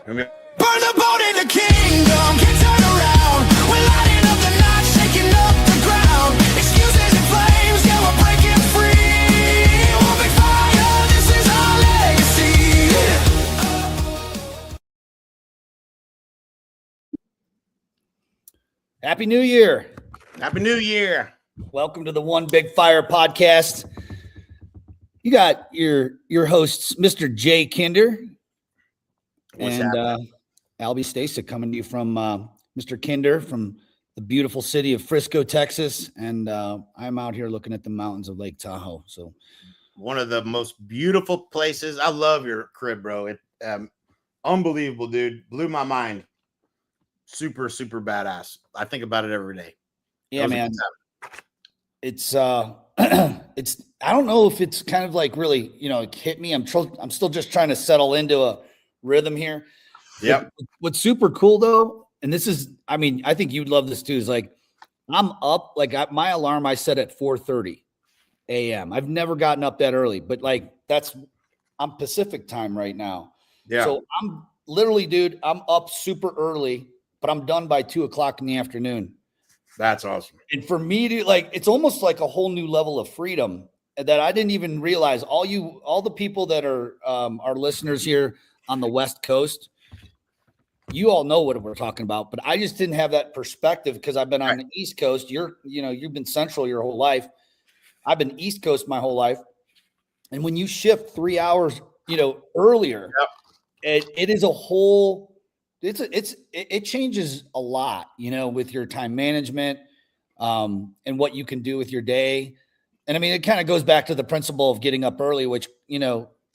Burn the boat in the kingdom, can't turn around. We're lighting up the night, shaking up the ground. Excuses and flames, yeah, we're breaking free. We'll be fire, this is our legacy. Happy New Year. Happy New Year. Welcome to the One Big Fire podcast. You got your hosts, Mr. Jay Kinder and Albie Stasic, coming to you from Mr. Kinder from the beautiful city of Frisco, Texas. And I'm out here looking at the mountains of Lake Tahoe. So one of the most beautiful places. I love your crib, bro. It unbelievable, dude. Blew my mind. Super, super badass. I think about it every day. Yeah, man. It's it's, I don't know if it's kind of like really, it hit me. I'm still just trying to settle into a rhythm here. Yep. What's super cool though, and this is, I think you'd love this too, is like, I'm up, my alarm I set at 4:30 a.m. I've never gotten up that early, but I'm Pacific time right now. Yeah. So I'm literally, dude, I'm up super early, but I'm done by 2:00 in the afternoon. That's awesome. And for me to it's almost like a whole new level of freedom that I didn't even realize. All the people that are our listeners here on the West Coast, you all know what we're talking about, but I just didn't have that perspective because I've been on the East Coast. You've been Central your whole life. I've been East Coast my whole life. And when you shift 3 hours, earlier, it is a whole, it changes a lot, with your time management and what you can do with your day. And it kind of goes back to the principle of getting up early, which,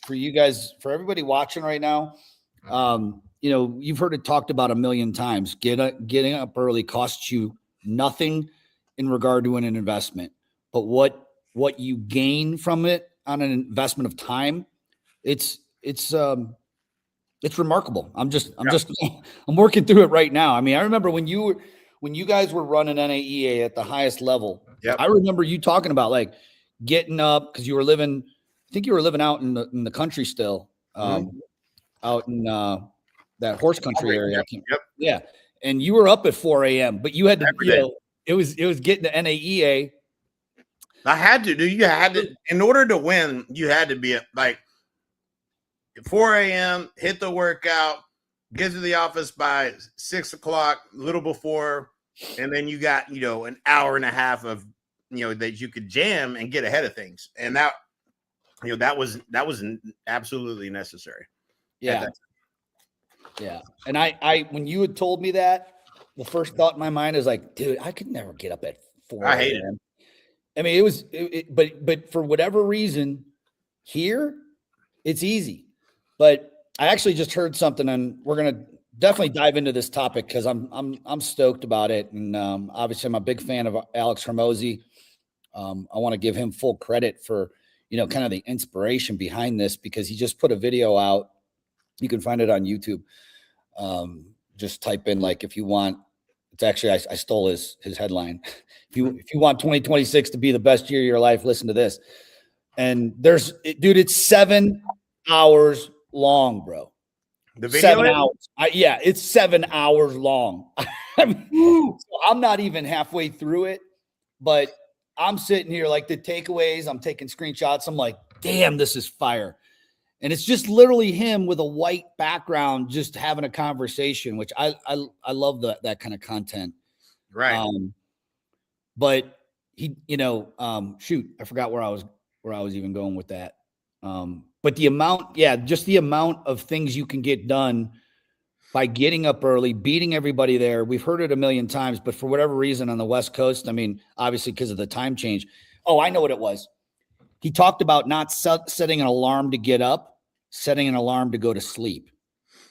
for you guys, for everybody watching right now, you've heard it talked about a million times. Getting up early costs you nothing in regard to an investment, but what you gain from it on an investment of time, it's remarkable. I'm working through it right now. I remember when you guys were running NAEA at the highest level. Yep. I remember you talking about getting up because you were living out in the country still, out in that horse country area. Yep. Yeah. And you were up at 4 a.m., but you had to, it was getting to NAEA. I had to, dude. You had to, in order to win, you had to be at 4 a.m., hit the workout, get to the office by 6 o'clock, a little before, and then you got, an hour and a half of, that you could jam and get ahead of things. And that was absolutely necessary. Yeah. Yeah. And I when you had told me that, the first thought in my mind is dude, I could never get up at 4 I hate it. But for whatever reason here, it's easy. But I actually just heard something, and we're going to definitely dive into this topic because I'm stoked about it. And obviously I'm a big fan of Alex Hormozi. I want to give him full credit for, kind of the inspiration behind this, because he just put a video out. You can find it on YouTube. Just type in, if you want, it's actually, I stole his headline. If you want 2026 to be the best year of your life, listen to this. And it's 7 hours long, bro. The video 7 hours. It's 7 hours long. So I'm not even halfway through it, but I'm sitting here the takeaways. I'm taking screenshots. I'm like, damn, this is fire. And it's just literally him with a white background, just having a conversation, which I love that kind of content. Right. But he, shoot, I forgot where I was even going with that. But the amount of things you can get done by getting up early, beating everybody there. We've heard it a million times, but for whatever reason on the West Coast, obviously because of the time change. Oh, I know what it was. He talked about not setting an alarm to get up, setting an alarm to go to sleep,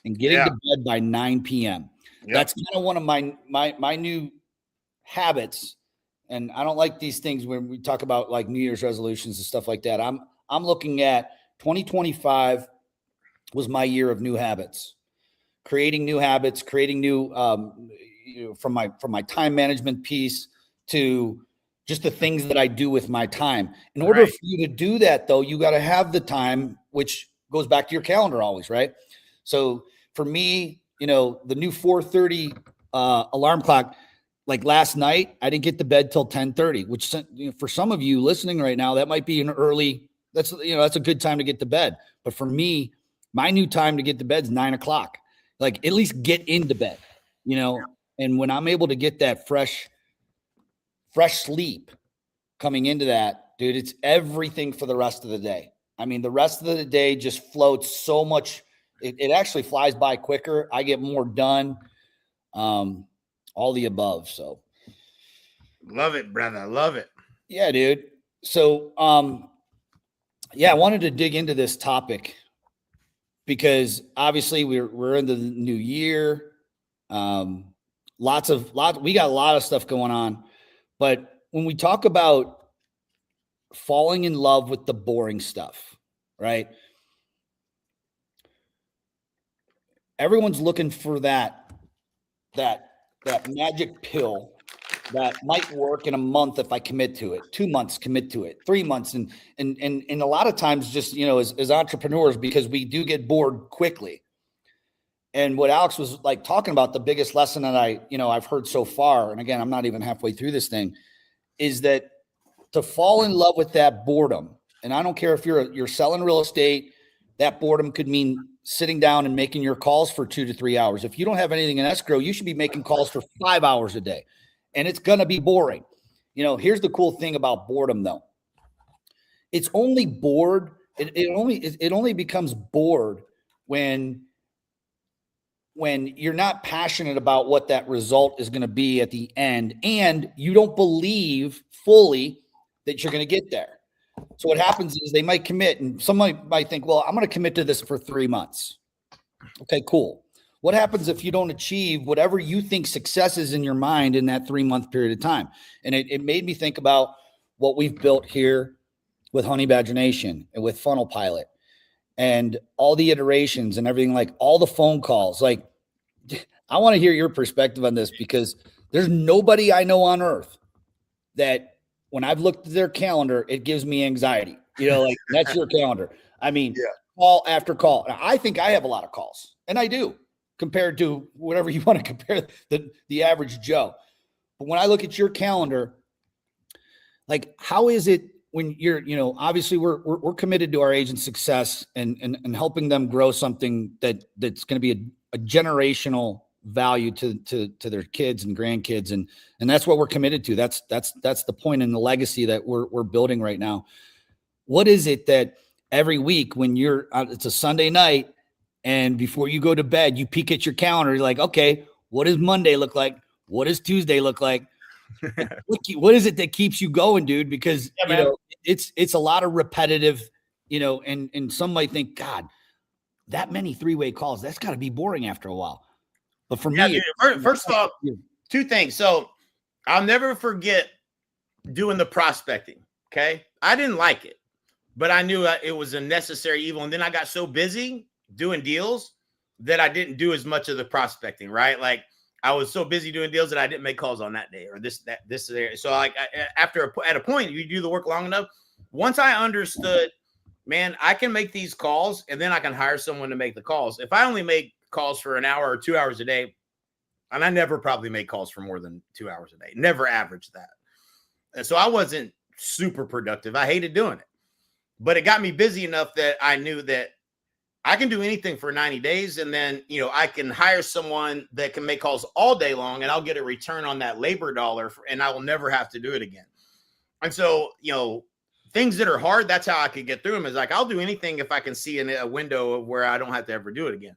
and getting to bed by 9 p.m. Yep. That's kind of one of my new habits. And I don't like these things when we talk about New Year's resolutions and stuff like that. I'm looking at 2025 was my year of new habits, creating new from my time management piece to just the things that I do with my time. In order for you to do that, though, you got to have the time, which goes back to your calendar always, right? So for me, the new 4:30 alarm clock, like last night, I didn't get to bed till 10:30, which for some of you listening right now, that might be an early, that's a good time to get to bed. But for me, my new time to get to bed is 9:00. Like at least get into bed, and when I'm able to get that fresh sleep coming into that, dude, it's everything for the rest of the day. I mean, the rest of the day just floats so much. It actually flies by quicker. I get more done. All the above. So love it, brother. Love it. Yeah, dude. So, yeah, I wanted to dig into this topic because obviously we're into the new year. We got a lot of stuff going on, but when we talk about falling in love with the boring stuff, right? Everyone's looking for that magic pill that might work in a month if I commit to it, 2 months, commit to it, 3 months. And a lot of times just, as entrepreneurs, because we do get bored quickly. And what Alex was like talking about, the biggest lesson that I've heard so far, and again, I'm not even halfway through this thing, is that to fall in love with that boredom. And I don't care if you're selling real estate, that boredom could mean sitting down and making your calls for 2 to 3 hours. If you don't have anything in escrow, you should be making calls for 5 hours a day. And it's going to be boring. Here's the cool thing about boredom, though. It's only bored. It only becomes bored when you're not passionate about what that result is going to be at the end, and you don't believe fully that you're going to get there. So what happens is they might commit, and somebody might think, well, I'm going to commit to this for 3 months. Okay, cool. What happens if you don't achieve whatever you think success is in your mind in that 3-month period of time? And it made me think about what we've built here with Honey Badger Nation and with Funnel Pilot and all the iterations and everything, like all the phone calls. Like, I want to hear your perspective on this, because there's nobody I know on earth that when I've looked at their calendar, it gives me anxiety. Like that's your calendar. I mean, yeah. Call after call. I think I have a lot of calls, and I do, compared to whatever you want to compare the average Joe. But when I look at your calendar, like, how is it when you're, obviously we're committed to our agents' success and helping them grow something that's going to be a generational value to their kids and grandkids. And that's what we're committed to. That's the point in the legacy that we're building right now. What is it that every week when it's a Sunday night, and before you go to bed, you peek at your calendar, you're like, okay, what does Monday look like? What does Tuesday look like? What is it that keeps you going, dude? Because, it's a lot of repetitive, and some might think, God, that many 3-way calls, that's got to be boring after a while. But for me, dude, first of all, 2 things. So I'll never forget doing the prospecting. Okay. I didn't like it, but I knew it was a necessary evil. And then I got so busy doing deals that I didn't do as much of the prospecting, right? Like I was so busy doing deals that I didn't make calls on that day or this. So like at a point, you do the work long enough. Once I understood, man, I can make these calls and then I can hire someone to make the calls. If I only make calls for an hour or 2 hours a day, and I never probably make calls for more than 2 hours a day, never averaged that. And so I wasn't super productive. I hated doing it, but it got me busy enough that I knew that I can do anything for 90 days. And then, I can hire someone that can make calls all day long and I'll get a return on that labor dollar and I will never have to do it again. And so, things that are hard, that's how I could get through them, is like, I'll do anything if I can see in a window where I don't have to ever do it again.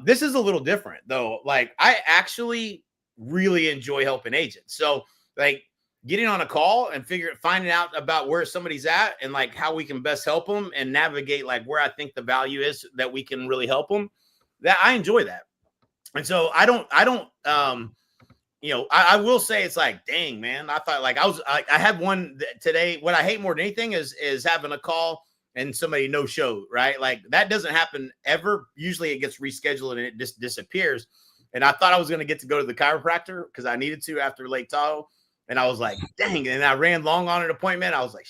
This is a little different though. Like I actually really enjoy helping agents. So like getting on a call and finding out about where somebody's at and like how we can best help them and navigate like where I think the value is that we can really help them, that I enjoy that. And so I will say it's like, dang, man, I thought like I had one today. What I hate more than anything is having a call and somebody no show, right? Like that doesn't happen ever. Usually it gets rescheduled and it just disappears. And I thought I was going to get to go to the chiropractor because I needed to after Lake Tahoe. And I was like, dang. And I ran long on an appointment. I was like,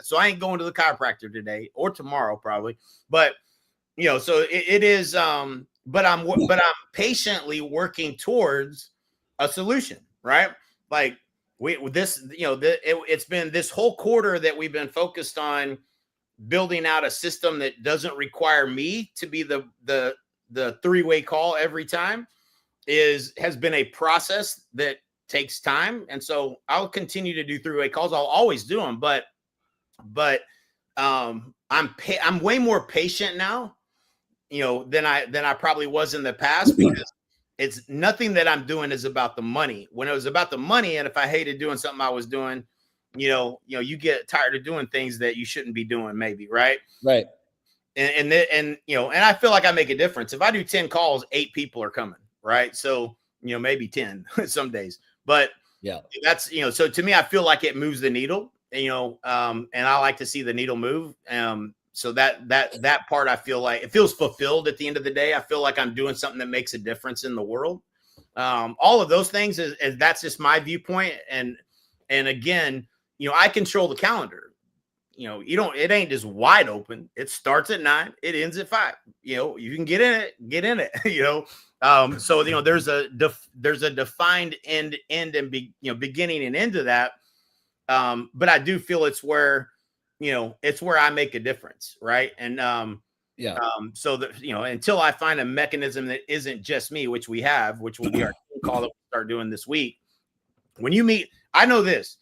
so I ain't going to the chiropractor today or tomorrow probably. But, so it is, but I'm patiently working towards a solution, right? Like it's been this whole quarter that we've been focused on building out a system that doesn't require me to be the three-way call every time has been a process that takes time. And so I'll continue to do three-way calls. I'll always do them, but I'm way more patient now, than I probably was in the past, because it's nothing that I'm doing is about the money. When it was about the money, and if I hated doing something I was doing, you get tired of doing things that you shouldn't be doing, maybe, right? Right. And I feel like I make a difference. If I do 10 calls, 8 people are coming, right? So, maybe 10 some days, but yeah, that's, so to me, I feel like it moves the needle, and I like to see the needle move. So that part, I feel like it feels fulfilled at the end of the day. I feel like I'm doing something that makes a difference in the world. All of those things is that's just my viewpoint. And again, I control the calendar. It ain't just wide open. It starts at 9, it ends at 5. You can get in it, so there's a defined end and beginning and end to that. But I do feel it's where I make a difference, right? And so that until I find a mechanism that isn't just me, which will be our call that we'll start doing this week. When you meet, I know this.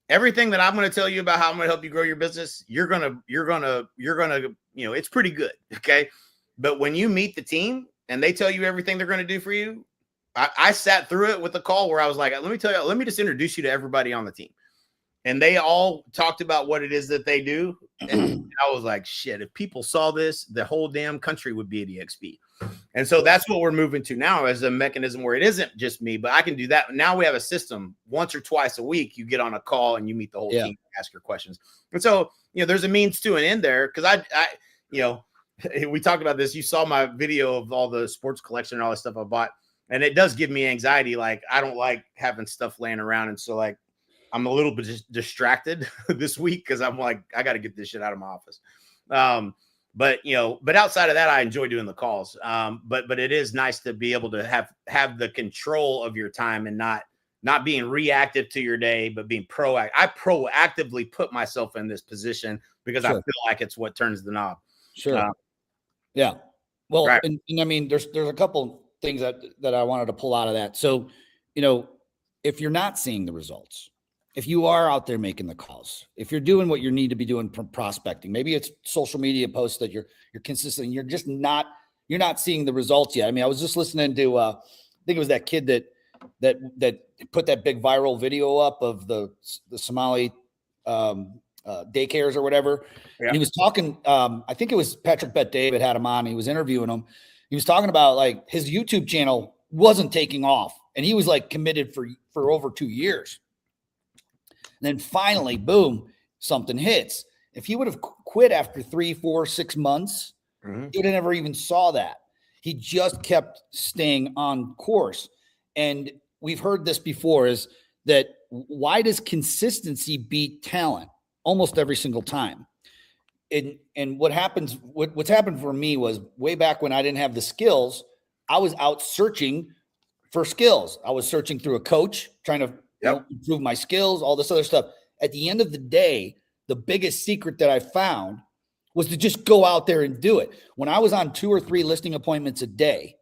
Everything that I'm going to tell you about how I'm going to help you grow your business, you're gonna, it's pretty good, okay? But when you meet the team and they tell you everything they're going to do for you, I sat through it with a call where I was like, let me just introduce you to everybody on the team. And they all talked about what it is that they do. And I was like, shit, if people saw this, the whole damn country would be at EXP. And so that's what we're moving to now, as a mechanism where it isn't just me, but I can do that. Now we have a system. Once or twice a week, you get on a call and you meet the whole team, ask your questions. And so, there's a means to an end there. Cause we talked about this. You saw my video of all the sports collection and all the stuff I bought. And it does give me anxiety. Like, I don't like having stuff laying around. And so, like, I'm a little bit distracted this week because I'm like, I got to get this shit out of my office. But outside of that, I enjoy doing the calls. But it is nice to be able to have the control of your time and not being reactive to your day, but being proactive. I proactively put myself in this position because I feel like it's what turns the knob. Sure. Yeah. Well, right. and I mean, there's a couple things that I wanted to pull out of that. So, if you're not seeing the results, if you are out there making the calls, if you're doing what you need to be doing from prospecting, maybe it's social media posts that you're consistent, you're just not seeing the results yet. I mean, I was just listening to, I think it was that kid that put that big viral video up of the Somali daycares or whatever. Yeah. And he was talking, I think it was Patrick Bet David had him on. He was interviewing him. He was talking about like his YouTube channel wasn't taking off and he was like committed for over 2 years. And then finally, boom, something hits. If he would have quit after 3, 4, 6 months, he would have never even saw that. He just kept staying on course. And we've heard this before, is that why does consistency beat talent almost every single time? And what's happened for me was way back when I didn't have the skills, I was out searching for skills. I was searching through a coach, trying to improve my skills, all this other stuff. At the end of the day, the biggest secret that I found was to just go out there and do it. When I was on 2 or 3 listing appointments a day,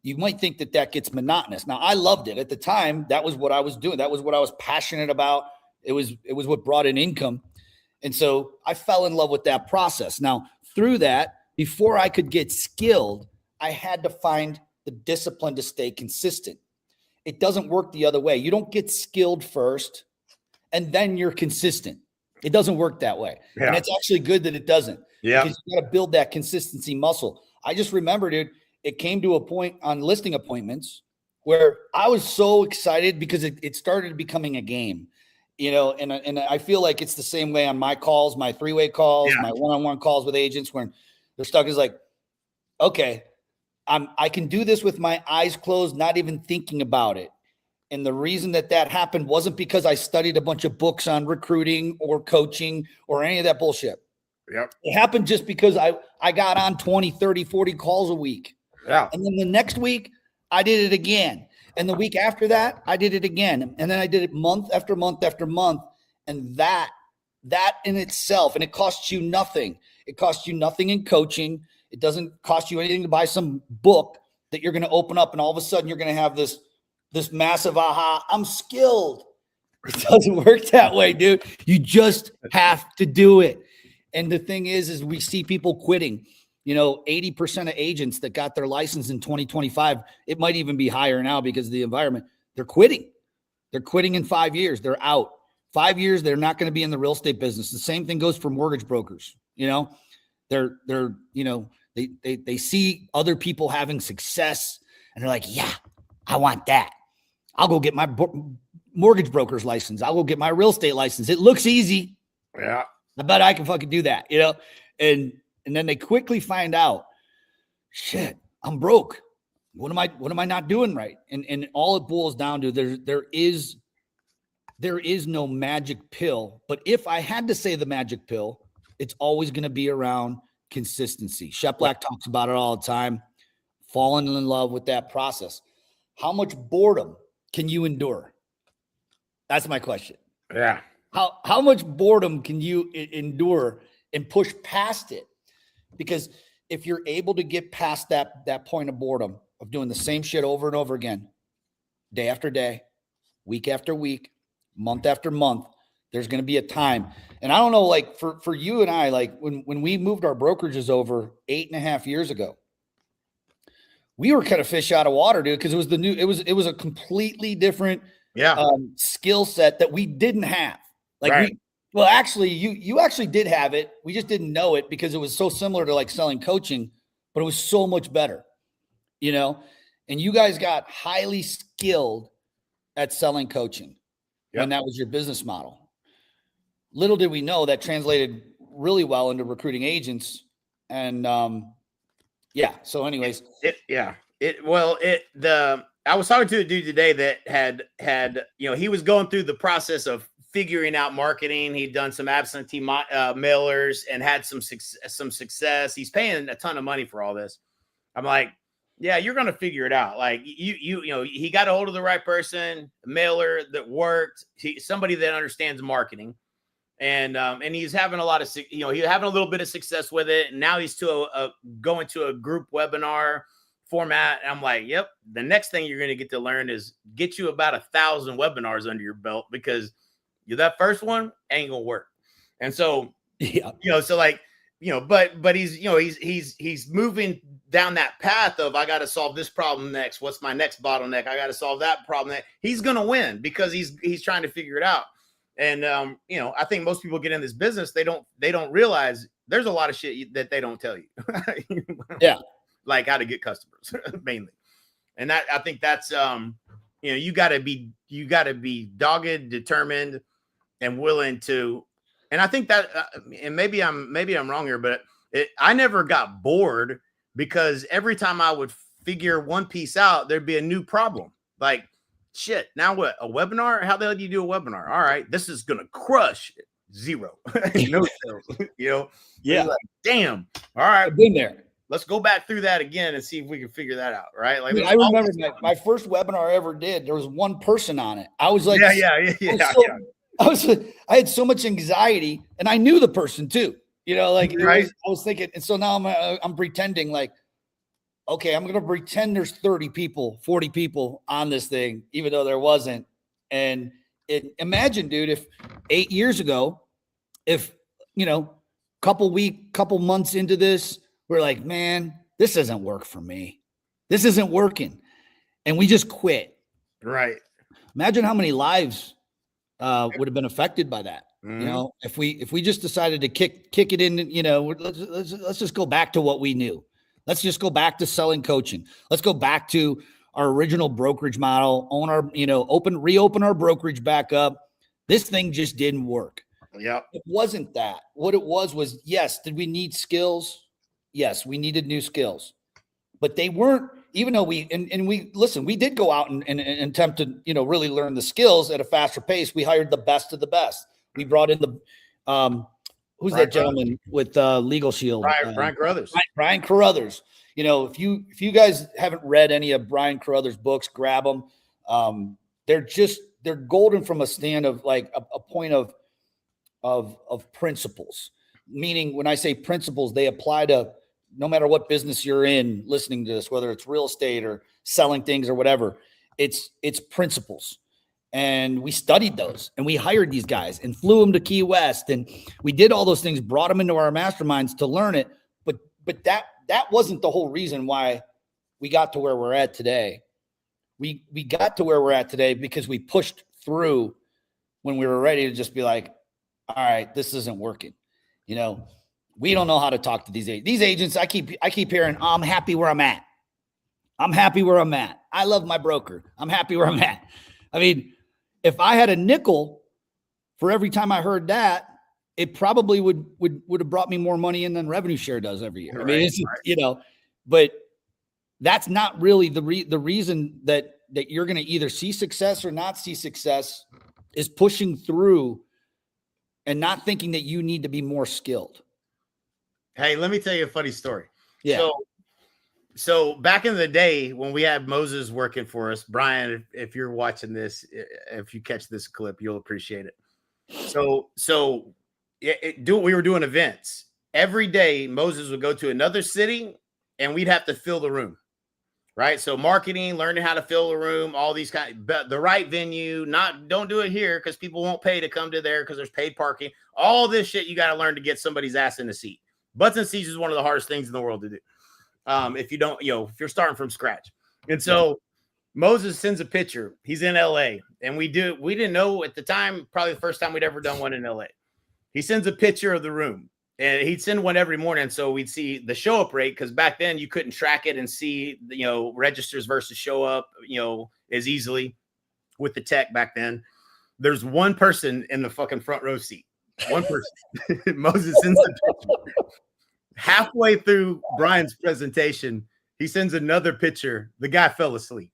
you might think that gets monotonous. Now, I loved it. At the time, that was what I was doing. That was what I was passionate about. It was what brought in income. And so I fell in love with that process. Now, through that, before I could get skilled, I had to find the discipline to stay consistent. It doesn't work the other way. You don't get skilled first and then you're consistent. It doesn't work that way. Yeah. And it's actually good that it doesn't. Yeah. Because you got to build that consistency muscle. I just remember, dude, it came to a point on listing appointments where I was so excited because it started becoming a game, and I feel like it's the same way on my calls, my 3-way calls, my one-on-one calls with agents when they're stuck is like, okay, I can do this with my eyes closed, not even thinking about it. And the reason that happened wasn't because I studied a bunch of books on recruiting or coaching or any of that bullshit. Yep. It happened just because I got on 20, 30, 40 calls a week. Yeah. And then the next week, I did it again. And the week after that, I did it again. And then I did it month after month after month. And that in itself, and it costs you nothing. It costs you nothing in coaching. It doesn't cost you anything to buy some book that you're going to open up, and all of a sudden you're going to have this massive aha, I'm skilled. It doesn't work that way, dude. You just have to do it. And the thing is we see people quitting. 80% of agents that got their license in 2025, it might even be higher now because of the environment. They're quitting. They're quitting in 5 years. They're out. 5 years, they're not going to be in the real estate business. The same thing goes for mortgage brokers. They're they see other people having success and they're like, yeah, I want that. I'll go get my mortgage broker's license. I'll go get my real estate license. It looks easy. Yeah. I bet I can fucking do that, and then they quickly find out, shit, I'm broke. What am I not doing right? And all it boils down to, there is no magic pill. But if I had to say the magic pill, it's always going to be around consistency. Shep Black talks about it all the time. Falling in love with that process. How much boredom can you endure? That's my question. Yeah. How much boredom can you endure and push past it? Because if you're able to get past that point of boredom of doing the same shit over and over again, day after day, week after week, month after month, there's going to be a time. And I don't know, like for you and I, like when we moved our brokerages over 8.5 years ago, we were kind of fish out of water, dude, because it was a completely different skill set that we didn't have. Like right. Actually, you actually did have it. We just didn't know it because it was so similar to like selling coaching, but it was so much better, and you guys got highly skilled at selling coaching. Yep. And that was your business model. Little did we know that translated really well into recruiting agents. And so anyways. I was talking to a dude today that had he was going through the process of figuring out marketing. He'd done some absentee mailers and had some success. He's paying a ton of money for all this. I'm like, yeah, you're going to figure it out. Like he got a hold of the right person, a mailer that worked, somebody that understands marketing. And he's having a lot of, he's having a little bit of success with it. And now he's going to a group webinar format. And I'm like, yep. The next thing you're going to get to learn is get you about 1,000 webinars under your belt, because that first one ain't going to work. And so, but he's moving down that path of, I got to solve this problem next. What's my next bottleneck? I got to solve that problem. He's going to win because he's trying to figure it out. And, I think most people get in this business. They don't realize there's a lot of shit that they don't tell you. Yeah. Like how to get customers mainly. And that, I think that's, you gotta be dogged, determined, and willing to. And I think that, and maybe I'm wrong here, but I never got bored, because every time I would figure one piece out, there'd be a new problem. Like, shit, now what? A webinar? How the hell do you do a webinar? All right, this is gonna crush. Zero. No sales. Yeah. Like, damn. All right. I've been there. Let's go back through that again and see if we can figure that out. Right. Like, I remember my first webinar I ever did, there was one person on it. I was like, I had so much anxiety, and I knew the person too, right. I was thinking, and so now I'm pretending like, okay, I'm going to pretend there's 30 people, 40 people on this thing, even though there wasn't. And imagine, dude, if 8 years ago, couple months into this, we're like, man, this doesn't work for me. This isn't working. And we just quit. Right. Imagine how many lives would have been affected by that. Mm-hmm. If we just decided to kick it in, let's just go back to what we knew. Let's just go back to selling coaching. Let's go back to our original brokerage model, reopen our brokerage back up. This thing just didn't work. Yeah. It wasn't that. What it was, yes, did we need skills? Yes, we needed new skills. But they weren't, even though we did go out and attempt to, really learn the skills at a faster pace. We hired the best of the best. We brought in who's that gentleman with Legal Shield? Brian Carruthers. Brian Carruthers. You know, if you guys haven't read any of Brian Carruthers' books, grab them. They're golden from a stand of like a point of principles. Meaning, when I say principles, they apply to no matter what business you're in. Listening to this, whether it's real estate or selling things or whatever, it's principles. And we studied those, and we hired these guys and flew them to Key West, and we did all those things, brought them into our masterminds to learn it. But that wasn't the whole reason why we got to where we're at today. We got to where we're at today because we pushed through when we were ready to just be like, all right, this isn't working. You know, we don't know how to talk to these agents. These agents, I keep hearing, I'm happy where I'm at. I'm happy where I'm at. I love my broker. I'm happy where I'm at. I mean, if I had a nickel for every time I heard that, it probably would have brought me more money in than revenue share does every year. I mean, it's, you know, but that's not really the reason that you're going to either see success or not see success is pushing through and not thinking that you need to be more skilled. Hey, let me tell you a funny story. Yeah. So back in the day when we had Moses working for us, Brian, if you're watching this, if you catch this clip, you'll appreciate it. We were doing events every day. Moses would go to another city and we'd have to fill the room. Right. So marketing, learning how to fill the room, all these but the right venue, don't do it here because people won't pay to come to there because there's paid parking. All this shit you got to learn to get somebody's ass in the seat. Butts and seats is one of the hardest things in the world to do. If you don't, if you're starting from scratch. And so Moses sends a picture. He's in LA, and we didn't know at the time, probably the first time we'd ever done one in LA. He sends a picture of the room, and he'd send one every morning. So we'd see the show up rate, because back then you couldn't track it and see, registers versus show up, as easily with the tech back then. There's one person in the fucking front row seat. One person. Moses sends the picture. Halfway through Brian's presentation, he sends another picture. The guy fell asleep.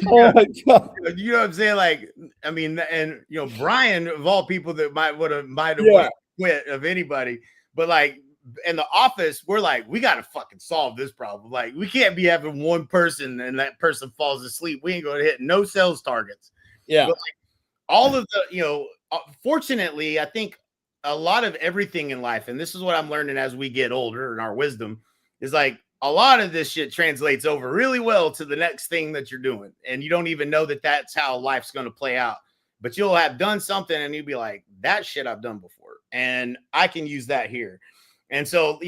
Oh my God. You know what I'm saying? Like, I mean, and Brian, of all people that might have quit of anybody, but like in the office, we're like, we got to fucking solve this problem. Like, we can't be having one person and that person falls asleep. We ain't going to hit no sales targets. Yeah. But like, all of the, fortunately, I think a lot of everything in life, and this is what I'm learning as we get older and our wisdom, is like a lot of this shit translates over really well to the next thing that you're doing. And you don't even know that that's how life's going to play out. But you'll have done something and you'll be like, that shit I've done before. And I can use that here. And so,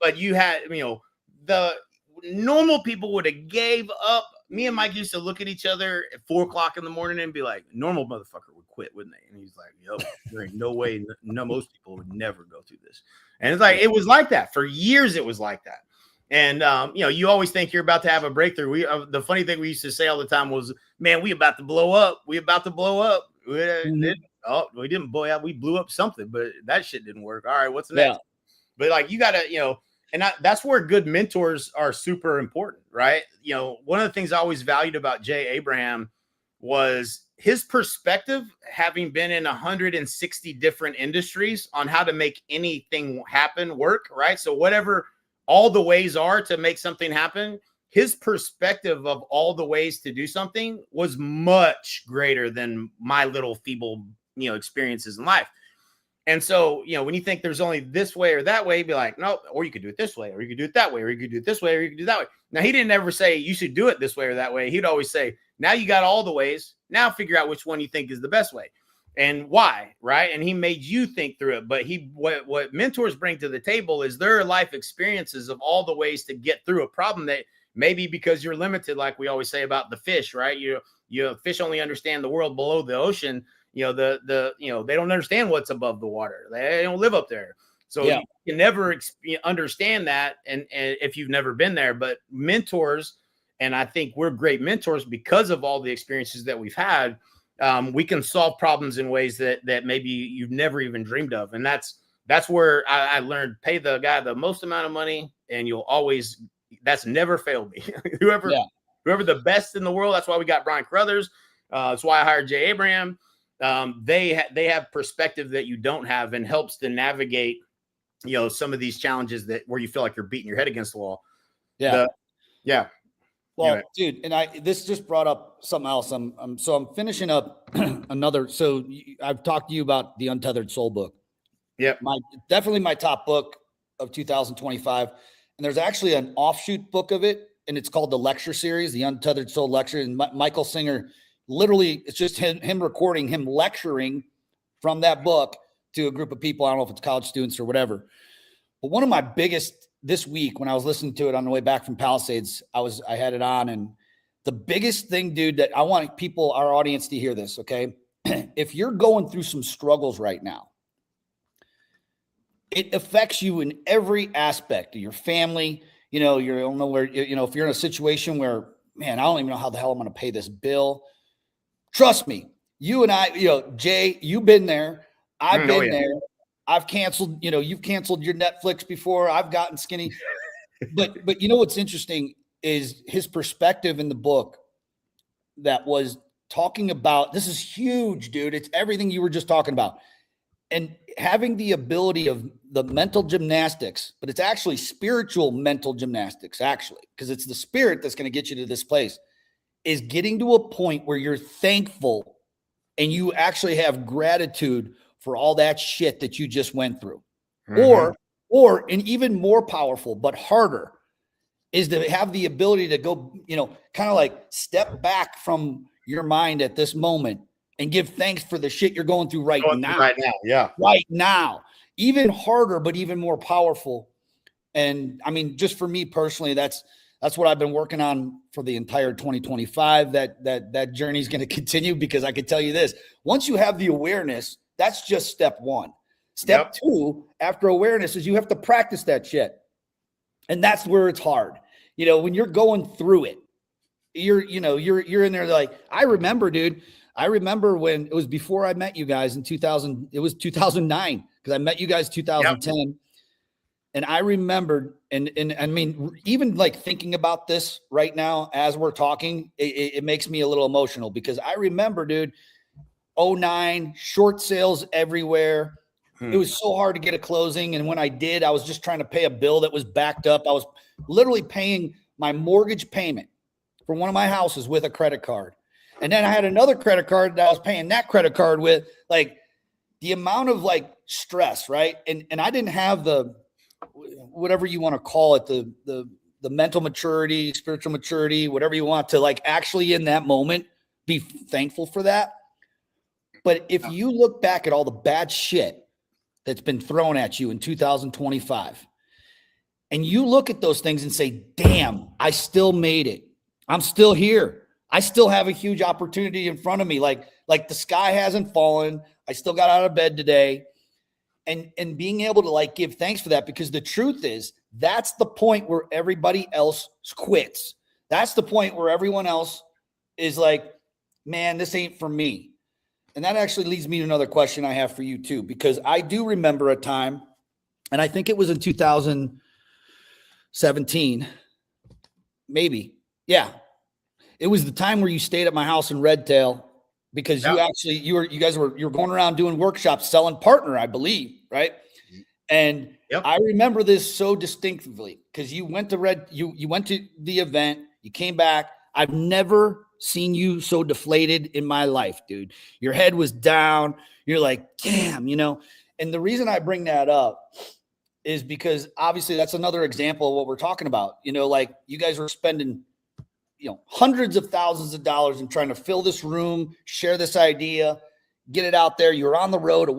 but you had, the normal people would have gave up. Me and Mike used to look at each other at 4:00 in the morning and be like, normal motherfucker would quit, wouldn't they? And he's like, yep, there ain't no way. No, most people would never go through this. And it's like, it was like that for years. It was like that. And, you always think you're about to have a breakthrough. The funny thing we used to say all the time was, man, we about to blow up. We about to blow up. We didn't blow up. We blew up something, but that shit didn't work. All right, what's next? Yeah. But like, you got to, and that's where good mentors are super important, right? One of the things I always valued about Jay Abraham was his perspective, having been in 160 different industries on how to make anything happen, work, right? So whatever all the ways are to make something happen, his perspective of all the ways to do something was much greater than my little feeble, experiences in life. And so, when you think there's only this way or that way, you'd be like, no, or you could do it this way, or you could do it that way, or you could do it this way, or you could do it that way. Now, he didn't ever say you should do it this way or that way. He'd always say, now you got all the ways. Now figure out which one you think is the best way and why, right? And he made you think through it. But what mentors bring to the table is their life experiences of all the ways to get through a problem that maybe because you're limited, like we always say about the fish, right? Fish only understand the world below the ocean. They don't understand what's above the water. They don't live up there. So you can never understand that. And if you've never been there, but mentors, and I think we're great mentors because of all the experiences that we've had. We can solve problems in ways that maybe you've never even dreamed of. And that's where I learned, pay the guy the most amount of money and you'll always, that's never failed me. whoever the best in the world. That's why we got Brian Carruthers. That's why I hired Jay Abraham. They have perspective that you don't have and helps to navigate some of these challenges that where you feel like you're beating your head against the wall. Yeah. Yeah. Well, dude, and this just brought up something else. I'm finishing up another. So I've talked to you about the Untethered Soul book. Yep. Definitely my top book of 2025. And there's actually an offshoot book of it, and it's called the lecture series, the Untethered Soul lecture. And Michael Singer, literally, it's just him recording, him lecturing from that book to a group of people. I don't know if it's college students or whatever. But one of my biggest this week, when I was listening to it on the way back from Palisades, I had it on, and the biggest thing, dude, that I want people, our audience, to hear this. Okay. If you're going through some struggles right now, it affects you in every aspect of your family. You don't know where, if you're in a situation where, man, I don't even know how the hell I'm going to pay this bill. Trust me, you and I, Jay, you've been there. I've been there. I've canceled, you've canceled your Netflix before. I've gotten skinny. But what's interesting is his perspective in the book that was talking about, this is huge, dude. It's everything you were just talking about. And having the ability of the mental gymnastics, but it's actually spiritual mental gymnastics, actually, because it's the spirit that's going to get you to this place, is getting to a point where you're thankful and you actually have gratitude for all that shit that you just went through. Mm-hmm. Or and even more powerful, but harder, is to have the ability to go, kind of like step back from your mind at this moment and give thanks for the shit you're going through right now. Right now, yeah. Right now. Even harder, but even more powerful. And I mean, just for me personally, that's what I've been working on for the entire 2025. That journey is going to continue, because I can tell you this: once you have the awareness, that's just step one. Step two, after awareness, is you have to practice that shit. And that's where it's hard. When you're going through it, you're in there like, I remember, dude. I remember when it was before I met you guys in 2000, it was 2009, because I met you guys 2010. Yep. And I remembered, and I mean, even like thinking about this right now as we're talking, it makes me a little emotional, because I remember, dude, 2009, short sales everywhere. It was so hard to get a closing. And when I did, I was just trying to pay a bill that was backed up. I was literally paying my mortgage payment for one of my houses with a credit card. And then I had another credit card that I was paying that credit card with. Like, the amount of like stress, right? And I didn't have the, whatever you want to call it, the mental maturity, spiritual maturity, whatever you want, to like actually in that moment be thankful for that. But if you look back at all the bad shit that's been thrown at you in 2025, and you look at those things and say, damn, I still made it. I'm still here. I still have a huge opportunity in front of me. Like the sky hasn't fallen. I still got out of bed today. And being able to like give thanks for that, because the truth is, that's the point where everybody else quits. That's the point where everyone else is like, man, this ain't for me. And that actually leads me to another question I have for you too, because I do remember a time, and I think it was in 2017, maybe. Yeah. It was the time where you stayed at my house in Redtail, because you guys were going around doing workshops selling partner, I believe. Right. And I remember this so distinctively, because you went to you went to the event, you came back. I've never seen you so deflated in my life, dude. Your head was down. You're like, damn, and the reason I bring that up is because obviously that's another example of what we're talking about. Like, you guys were spending, hundreds of thousands of dollars in trying to fill this room, share this idea, get it out there. You're on the road,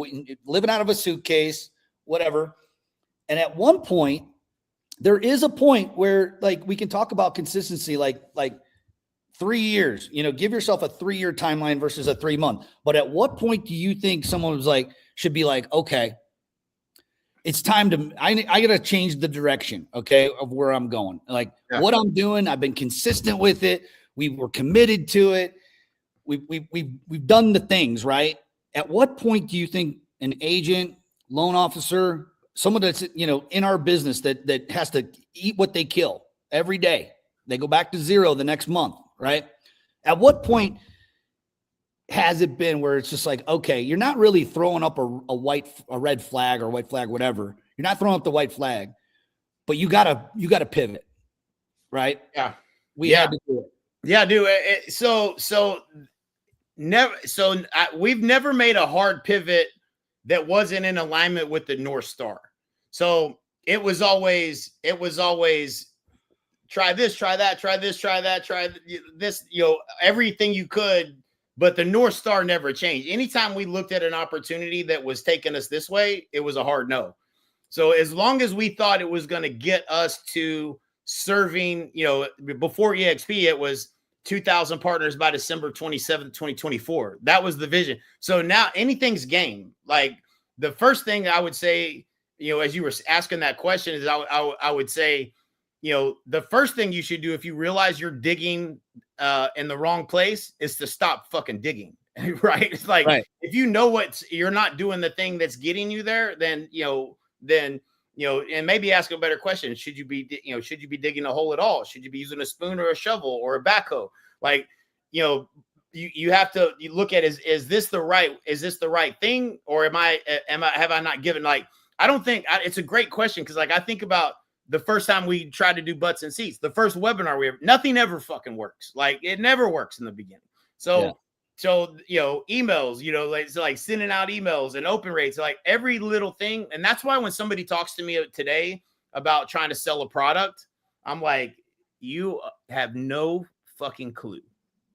living out of a suitcase, whatever. And at one point, there is a point where like we can talk about consistency, like 3 years, give yourself a 3-year timeline versus a 3-month. But at what point do you think someone should be like, okay, it's time to, I got to change the direction, okay, of where I'm going. Like what I'm doing, I've been consistent with it. We were committed to it. We've done the things, right? At what point do you think an agent, loan officer, someone that's, in our business that has to eat what they kill every day, they go back to zero the next month, right? At what point has it been where it's just like, okay, you're not really throwing up a red flag or white flag, whatever. You're not throwing up the white flag, but you gotta pivot, right? Yeah. We had to do it. Yeah, dude. We've never made a hard pivot that wasn't in alignment with the North Star. So it was always try this, try that, try this, try that, try this, everything you could, but the North Star never changed. Anytime we looked at an opportunity that was taking us this way, it was a hard no. So as long as we thought it was going to get us to serving, before EXP, it was 2,000 partners by December 27th, 2024. That was the vision. So now anything's game. Like the first thing I would say, as you were asking that question, is I would say, the first thing you should do if you realize you're digging in the wrong place is to stop fucking digging. Right? It's like, if you're not doing the thing that's getting you there, then and maybe ask a better question. Should you be digging a hole at all? Should you be using a spoon or a shovel or a backhoe? Like, you have to look at, is this the right thing? Or have I not given, like, I don't think it's a great question. Cause like, I think about the first time we tried to do butts and seats, the first webinar nothing ever fucking works. Like it never works in the beginning. So emails, like sending out emails and open rates, like every little thing. And that's why when somebody talks to me today about trying to sell a product, I'm like, you have no fucking clue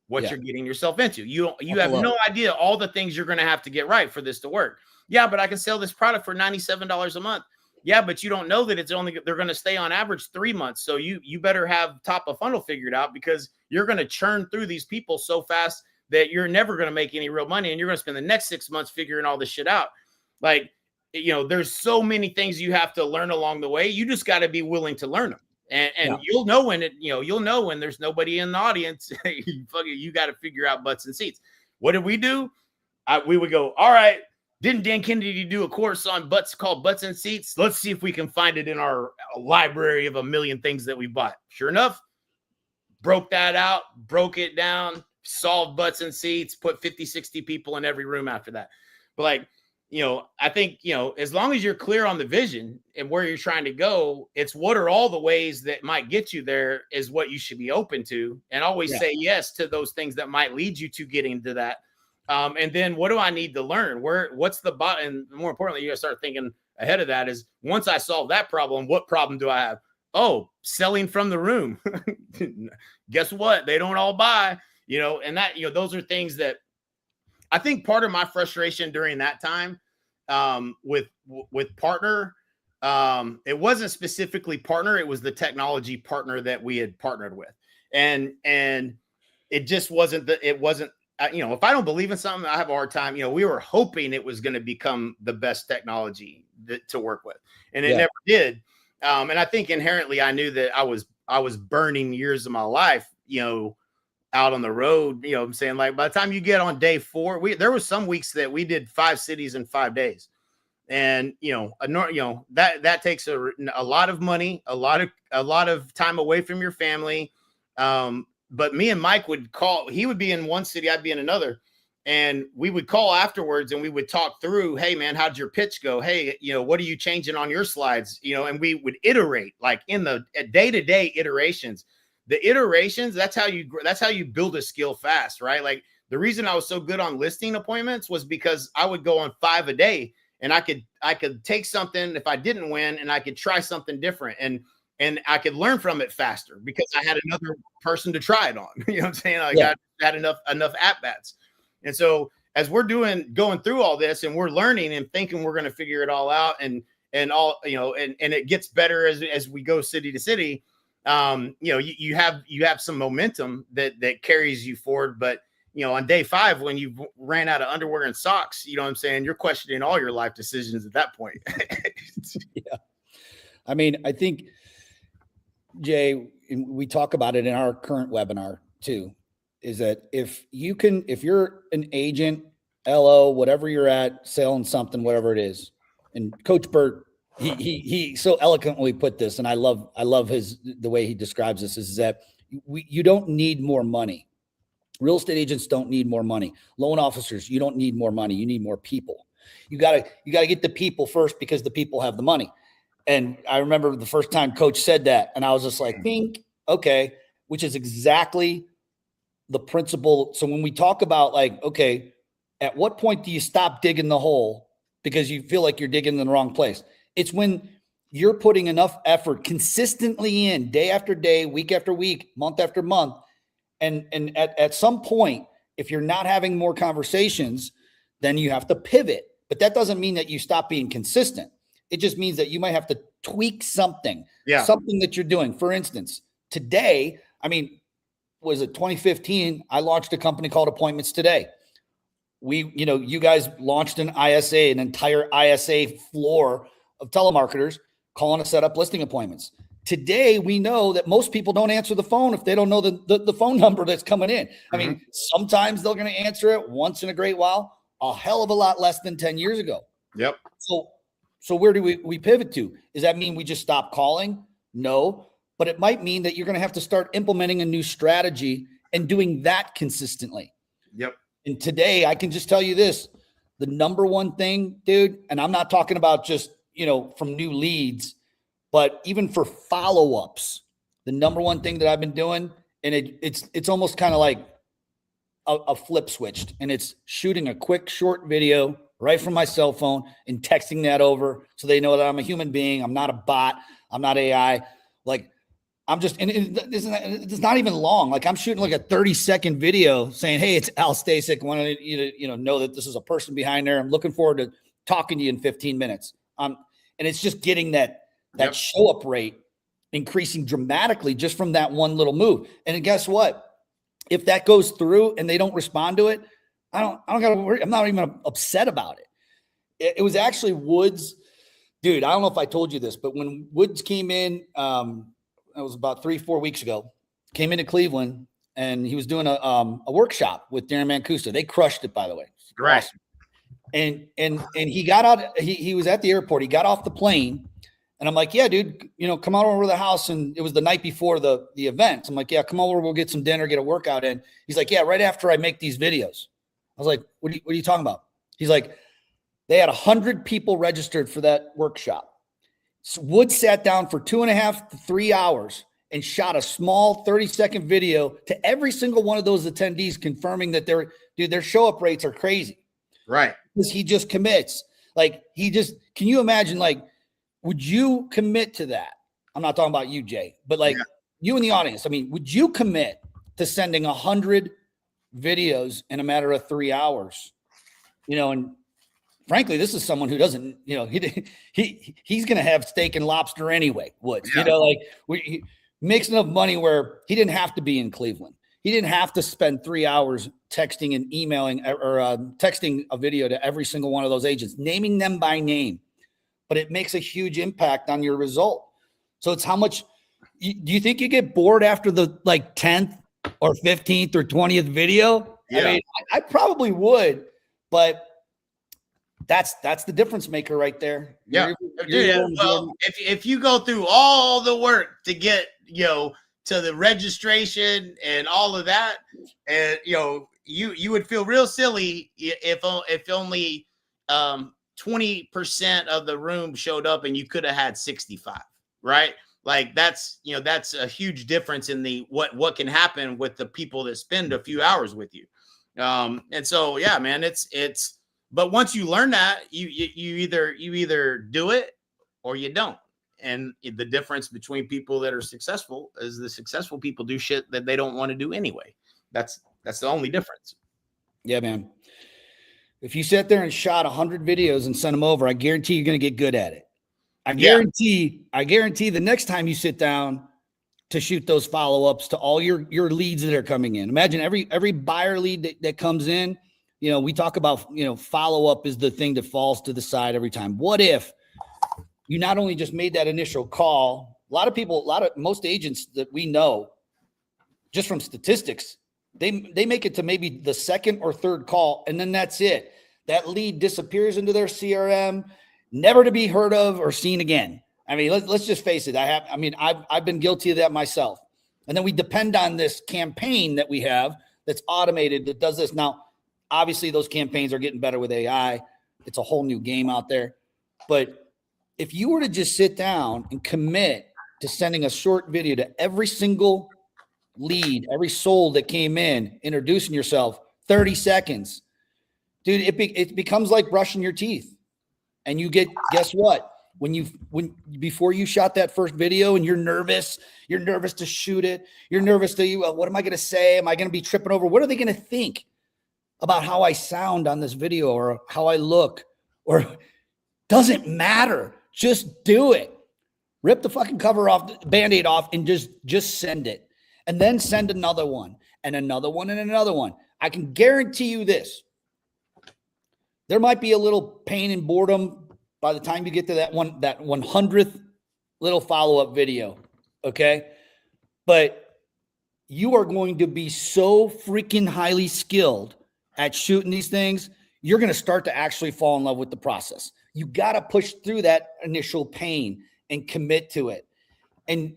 what you're getting yourself into. You have no idea all the things you're going to have to get right for this to work. Yeah, but I can sell this product for $97 a month. Yeah, but you don't know that they're going to stay on average 3 months. So you better have top of funnel figured out, because you're going to churn through these people so fast that you're never going to make any real money, and you're going to spend the next 6 months figuring all this shit out. Like, there's so many things you have to learn along the way. You just got to be willing to learn them. And you'll know when there's nobody in the audience. You got to figure out butts and seats. What did we do? We would go, all right, didn't Dan Kennedy do a course on called Butts and Seats? Let's see if we can find it in our library of a million things that we bought. Sure enough, broke that out, broke it down, solved butts and seats, put 50, 60 people in every room after that. But like, I think, as long as you're clear on the vision and where you're trying to go, it's what are all the ways that might get you there is what you should be open to, and always say yes to those things that might lead you to getting to that. And then what do I need to learn? What's the bot? And more importantly, you gotta start thinking ahead of that is, once I solve that problem, what problem do I have? Oh, selling from the room. Guess what? They don't all buy, and that, those are things that I think part of my frustration during that time with partner, it wasn't specifically partner. It was the technology partner that we had partnered with. And it just wasn't if I don't believe in something, I have a hard time. We were hoping it was going to become the best technology to work with, and it never did. And I think inherently I knew that I was burning years of my life, out on the road. I'm saying, like, by the time you get on day 4, there was some weeks that we did 5 cities in 5 days. And, that takes a lot of money, a lot of time away from your family. But me and Mike would call. He would be in one city, I'd be in another, and we would call afterwards and we would talk through, hey man, how'd your pitch go? Hey, what are you changing on your slides? And we would iterate, like in the day-to-day iterations. The iterations, that's how you build a skill fast, right? Like the reason I was so good on listing appointments was because I would go on 5 a day, and I could take something if I didn't win, and I could try something different, and I could learn from it faster because I had another person to try it on. You know what I'm saying? I had enough at bats. And so as we're going through all this, and we're learning and thinking we're going to figure it all out, and all, and it gets better as we go city to city. You have some momentum that carries you forward. But, on day 5, when you ran out of underwear and socks, you know what I'm saying, you're questioning all your life decisions at that point. Yeah. I mean, I think, Jay, we talk about it in our current webinar too, is that if you're an agent, LO, whatever you're at, selling something, whatever it is, and Coach Burt, he so eloquently put this, and I love the way he describes this, is that you don't need more money. Real estate agents don't need more money. Loan officers, you don't need more money. You need more people. You gotta get the people first, because the people have the money. And I remember the first time coach said that, and I was just like, think, okay, which is exactly the principle. So when we talk about like, okay, at what point do you stop digging the hole because you feel like you're digging in the wrong place? It's when you're putting enough effort consistently in day after day, week after week, month after month. And at some point, if you're not having more conversations, then you have to pivot. But that doesn't mean that you stop being consistent. It just means that you might have to tweak something, something that you're doing. For instance, today, I mean, was it 2015? I launched a company called Appointments Today. You guys launched an ISA, an entire ISA floor of telemarketers calling to set up listing appointments. Today, we know that most people don't answer the phone if they don't know the phone number that's coming in. I mean, sometimes they're going to answer it once in a great while, a hell of a lot less than 10 years ago. Yep. So where do we pivot to? Does that mean we just stop calling? No, but it might mean that you're going to have to start implementing a new strategy and doing that consistently. Yep. And today I can just tell you this, the number one thing, dude, and I'm not talking about just, from new leads, but even for follow-ups, the number one thing that I've been doing, and it's almost kind of like a flip switched, and it's shooting a quick short video right from my cell phone and texting that over so they know that I'm a human being. I'm not a bot. I'm not AI. Like I'm just, and it's not even long. Like I'm shooting like a 30-second video saying, hey, it's Al Stasek. I want you to know that this is a person behind there. I'm looking forward to talking to you in 15 minutes. And it's just getting that show up rate increasing dramatically just from that one little move. And guess what? If that goes through and they don't respond to it, I don't gotta worry. I'm not even upset about it. It was actually Woods, dude. I don't know if I told you this, but when Woods came in, it was about 3-4 weeks ago, came into Cleveland and he was doing a workshop with Darren Mancuso. They crushed it, by the way. Right. Awesome. And he got out, he was at the airport. He got off the plane and I'm like, yeah, dude, come on over to the house. And it was the night before the event. I'm like, yeah, come over. We'll get some dinner, get a workout in. He's like, yeah, right after I make these videos. I was like, what are you talking about? He's like, they had 100 people registered for that workshop. So Wood sat down for 2.5 to 3 hours and shot a small 30-second video to every single one of those attendees, confirming that their show up rates are crazy. Right. Because he just commits. Like can you imagine, like, would you commit to that? I'm not talking about you, Jay, but like you in the audience. I mean, would you commit to sending 100 videos in a matter of 3 hours? And frankly, this is someone who doesn't, he's going to have steak and lobster anyway. Woods, he makes enough money where he didn't have to be in Cleveland. He didn't have to spend 3 hours texting and emailing or texting a video to every single one of those agents, naming them by name. But it makes a huge impact on your result. So it's how much do you think you get bored after the 10th or 15th or 20th video? Yeah. I mean, I probably would, but that's the difference maker right there. Yeah. Well, if you go through all the work to get, to the registration and all of that, and you would feel real silly if only 20% of the room showed up and you could have had 65, right? Like that's a huge difference in the what can happen with the people that spend a few hours with you. And so, yeah, man, it's, but once you learn that, you either do it or you don't. And the difference between people that are successful is the successful people do shit that they don't want to do anyway. That's the only difference. Yeah, man. If you sit there and shot 100 videos and sent them over, I guarantee you're going to get good at it. I guarantee the next time you sit down to shoot those follow-ups to all your leads that are coming in. Imagine every buyer lead that comes in, we talk about, follow-up is the thing that falls to the side every time. What if you not only just made that initial call? Most agents that we know, just from statistics, they make it to maybe the second or third call, and then that's it. That lead disappears into their CRM, never to be heard of or seen again. I mean, let's just face it. I've been guilty of that myself. And then we depend on this campaign that we have that's automated that does this. Now, obviously, those campaigns are getting better with AI. It's a whole new game out there. But if you were to just sit down and commit to sending a short video to every single lead, every soul that came in, introducing yourself, 30 seconds, dude, it becomes like brushing your teeth. And you get, guess what? Before you shot that first video and you're nervous to shoot it. You're nervous to, what am I going to say? Am I going to be tripping over? What are they going to think about how I sound on this video or how I look? Or doesn't matter. Just do it. Rip the fucking cover off, Band-Aid off, and just send it. And then send another one and another one and another one. I can guarantee you this. There might be a little pain and boredom by the time you get to that 100th little follow-up video, okay? But you are going to be so freaking highly skilled at shooting these things, you're going to start to actually fall in love with the process. You got to push through that initial pain and commit to it. And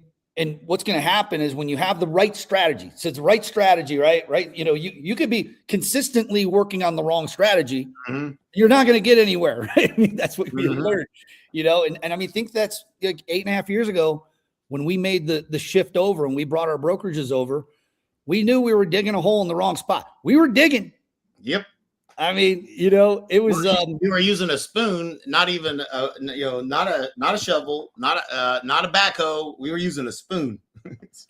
what's going to happen is when you have the right strategy, so it's the right strategy, right? You know, you could be consistently working on the wrong strategy. Mm-hmm. You're not going to get anywhere. Right? I mean, that's what we learned, you know? And I mean, think that's like 8.5 years ago when we made the shift over and we brought our brokerages over, we knew we were digging a hole in the wrong spot. We were digging. Yep. I mean, you know, it was, we were using a spoon, not even, not a shovel, not a backhoe. We were using a spoon.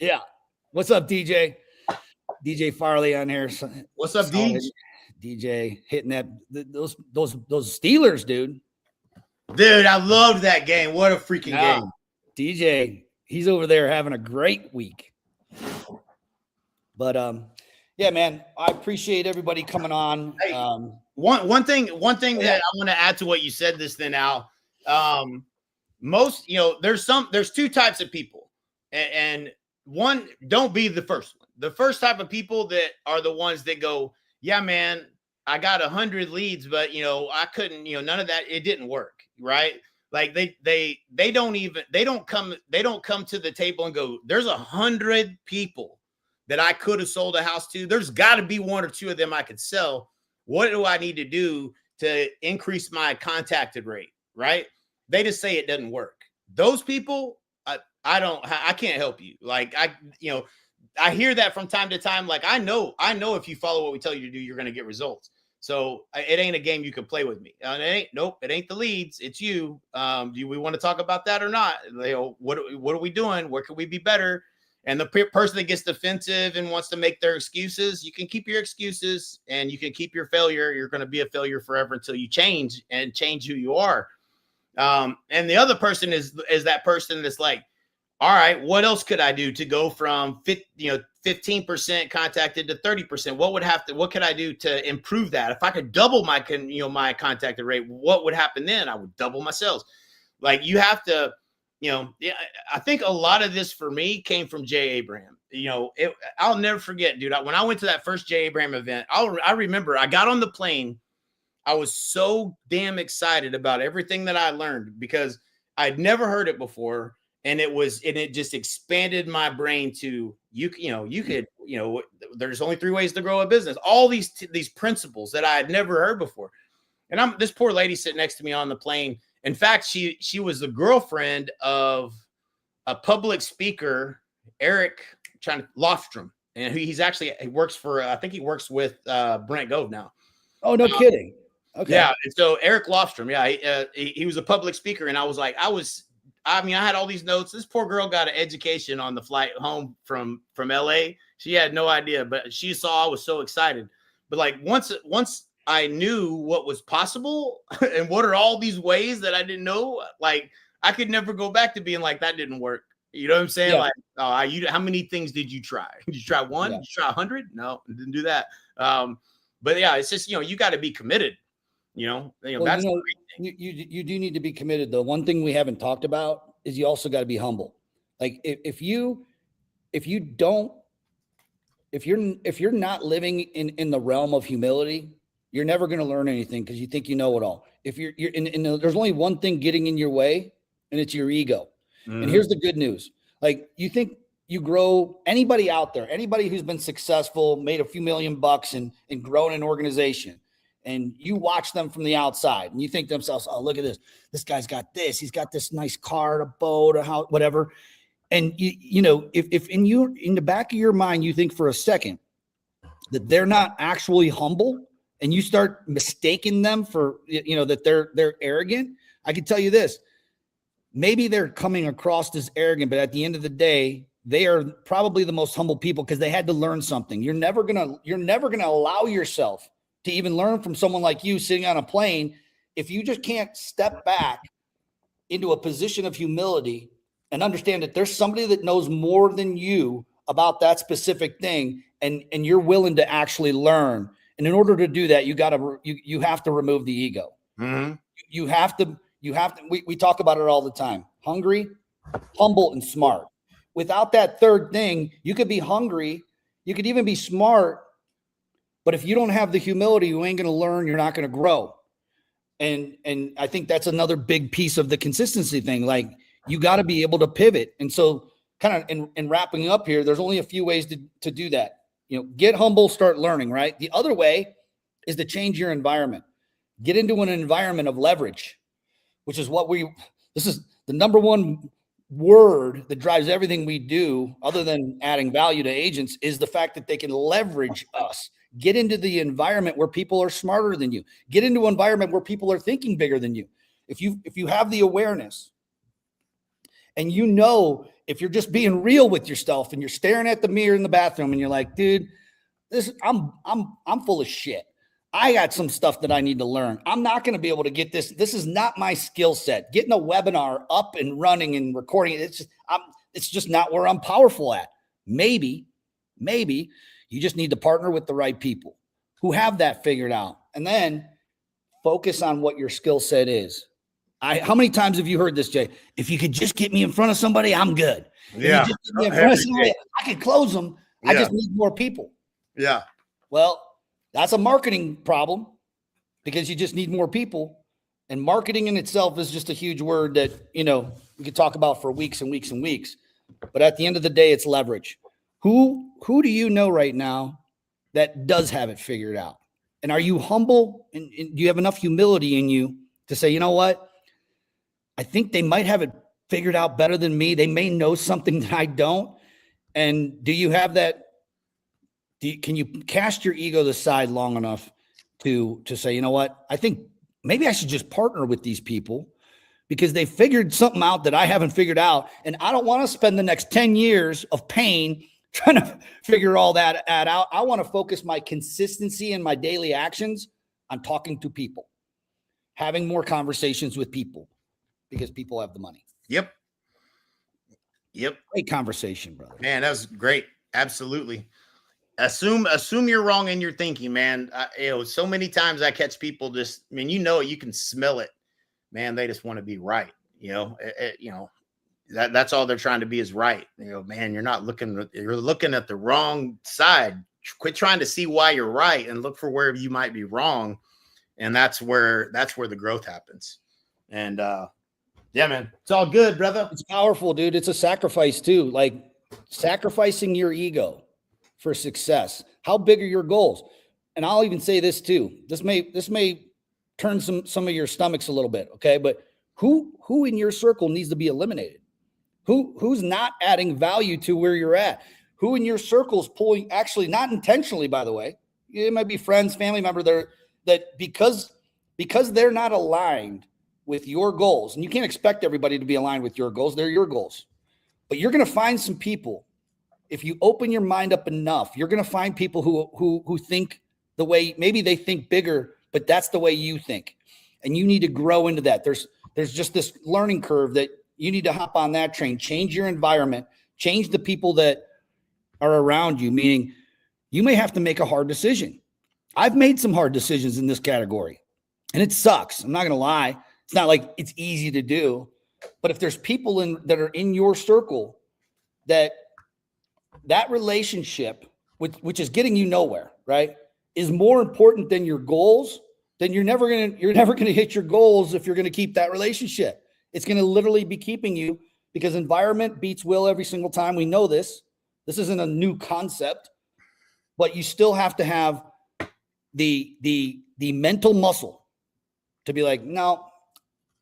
Yeah. What's up, DJ? DJ Farley on here. What's up, DJ? DJ hitting those Steelers, dude. Dude, I loved that game. What a freaking game. DJ, he's over there having a great week. But, yeah, man, I appreciate everybody coming on. Hey, one thing that I want to add to what you said this then, Al. Most, there's two types of people, and one, don't be the first one. The first type of people that are the ones that go, yeah, man, I got 100 leads, but I couldn't, none of that, it didn't work, right? Like they don't come to the table and go, there's 100 people that I could have sold a house to. There's got to be one or two of them I could sell. What do I need to do to increase my contacted rate? Right? They just say it doesn't work. Those people, I can't help you. Like I hear that from time to time. Like I know if you follow what we tell you to do, you're going to get results. So it ain't a game you can play with me. It ain't the leads. It's you. Do we want to talk about that or not? What are we doing? Where can we be better? And the person that gets defensive and wants to make their excuses, you can keep your excuses and you can keep your failure. You're going to be a failure forever until you change who you are. And the other person is that person that's like, all right, what else could I do to go from 15% contacted to 30%? What could I do to improve that? If I could double my contacted rate, what would happen then? I would double my sales. Like you have to. I think a lot of this for me came from Jay Abraham. I'll never forget, dude. When I went to that first Jay Abraham event, I remember I got on the plane. I was so damn excited about everything that I learned because I'd never heard it before. And it just expanded my brain to, there's only 3 ways to grow a business. All these principles that I had never heard before. And this poor lady sitting next to me on the plane. In fact, she was the girlfriend of a public speaker, Eric Lofstrom, and he works with Brent Gove now. Oh, no kidding. Okay. Yeah. And so Eric Lofstrom, he was a public speaker, and I was like, I had all these notes. This poor girl got an education on the flight home from LA. She had no idea, but she saw I was so excited. But like once I knew what was possible and what are all these ways that I didn't know, like I could never go back to being like, that didn't work. You know what I'm saying? Yeah. How many things did you try? Did you try one? Yeah. Did you try 100? No, I didn't do that. But yeah, it's just, you got to be committed, that's the great thing. You do need to be committed. The one thing we haven't talked about is you also got to be humble. Like if you're not living in the realm of humility, you're never going to learn anything because you think you know it all. If you're there's only one thing getting in your way, and it's your ego. Mm-hmm. And here's the good news. Like you think you grow, anybody out there, anybody who's been successful, made a few $1 million and grown an organization, and you watch them from the outside and you think to themselves, oh, look at this guy's got this, he's got this nice car, a boat, a house, whatever. And if in the back of your mind you think for a second that they're not actually humble, and you start mistaking them for that they're arrogant, I can tell you this: maybe they're coming across as arrogant, but at the end of the day, they are probably the most humble people because they had to learn something. You're never gonna allow yourself to even learn from someone like you sitting on a plane if you just can't step back into a position of humility and understand that there's somebody that knows more than you about that specific thing, and you're willing to actually learn. And in order to do that, you have to remove the ego. Mm-hmm. You have to. We talk about it all the time: hungry, humble, and smart. Without that third thing, you could be hungry, you could even be smart, but if you don't have the humility, you ain't going to learn. You're not going to grow. And I think that's another big piece of the consistency thing. Like, you got to be able to pivot. And so, kind of in wrapping up here, there's only a few ways to do that. Get humble, start learning, right? The other way is to change your environment. Get into an environment of leverage, which is this is the number one word that drives everything we do, other than adding value to agents, is the fact that they can leverage us. Get into the environment where people are smarter than you. Get into an environment where people are thinking bigger than you. If you have the awareness, and if you're just being real with yourself and you're staring at the mirror in the bathroom and you're like, dude, I'm full of shit. I got some stuff that I need to learn. I'm not going to be able to get this. This is not my skill set. Getting a webinar up and running and recording it, it's just not where I'm powerful at. Maybe you just need to partner with the right people who have that figured out, and then focus on what your skill set is. How many times have you heard this, Jay? If you could just get me in front of somebody, I'm good. Yeah. If you just get me in front of somebody, I can close them. Yeah. I just need more people. Yeah. Well, that's a marketing problem, because you just need more people. And marketing in itself is just a huge word that, we could talk about for weeks and weeks and weeks. But at the end of the day, it's leverage. Who do you know right now that does have it figured out? And are you humble? And do you have enough humility in you to say, you know what? I think they might have it figured out better than me. They may know something that I don't. And do you have that? Can you cast your ego to the side long enough to say, you know what? I think maybe I should just partner with these people because they figured something out that I haven't figured out. And I don't want to spend the next 10 years of pain trying to figure all that out. I want to focus my consistency and my daily actions on talking to people, having more conversations with people, because people have the money. Yep. Great conversation, brother. Man, that was great. Absolutely. Assume you're wrong in your thinking, man. So many times I catch people you can smell it, man. They just want to be right. That's all they're trying to be is right. Man, you're looking at the wrong side. Quit trying to see why you're right and look for where you might be wrong. And that's where the growth happens. And, yeah, man, it's all good, brother. It's powerful, dude. It's a sacrifice too. Like sacrificing your ego for success. How big are your goals? And I'll even say this too. This may turn some of your stomachs a little bit. Okay. But who in your circle needs to be eliminated? Who's not adding value to where you're at? Who in your circle is pulling, actually not intentionally, by the way, it might be friends, family member that because they're not aligned with your goals, and you can't expect everybody to be aligned with your goals. They're your goals, but you're going to find some people. If you open your mind up enough, you're going to find people who think the way, maybe they think bigger, but that's the way you think. And you need to grow into that. There's just this learning curve that you need to hop on that train, change your environment, change the people that are around you, meaning you may have to make a hard decision. I've made some hard decisions in this category, and it sucks. I'm not going to lie. It's not like it's easy to do, but if there's people that are in your circle that relationship, which is getting you nowhere, right, is more important than your goals, then you're never gonna hit your goals if you're gonna keep that relationship. It's gonna literally be keeping you, because environment beats will every single time. We know this. This isn't a new concept, but you still have to have the the mental muscle to be like, no,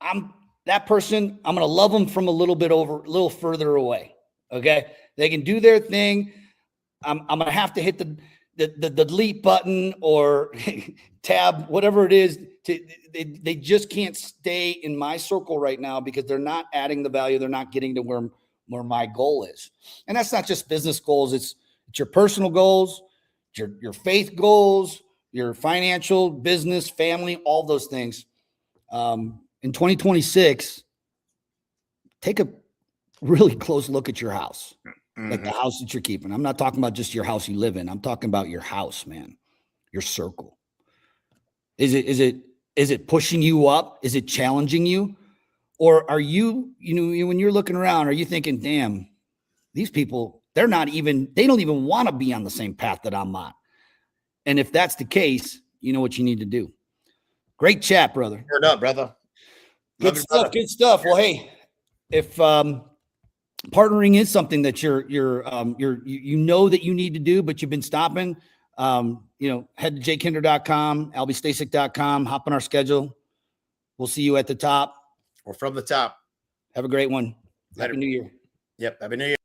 I'm that person. I'm going to love them from a little further away. Okay. They can do their thing. I'm going to have to hit the delete button or tab, whatever it is. They just can't stay in my circle right now because they're not adding the value. They're not getting to where my goal is. And that's not just business goals. It's your personal goals, your faith goals, your financial, business, family, all those things. In 2026, take a really close look at your house, like the house that you're keeping. I'm not talking about just your house you live in. I'm talking about your house, man, your circle. Is it pushing you up? Is it challenging you? Or are you when you're looking around, are you thinking, damn, these people, they don't even want to be on the same path that I'm on. And if that's the case, you know what you need to do. Great chat, brother. Word up, brother. Good stuff. Brother. Good stuff. Well, hey, if partnering is something that you know that you need to do, but you've been stopping, head to jakehinder.com, albystasic.com, hop on our schedule. We'll see you at the top or from the top. Have a great one. Later. Happy New Year. Yep. Happy New Year.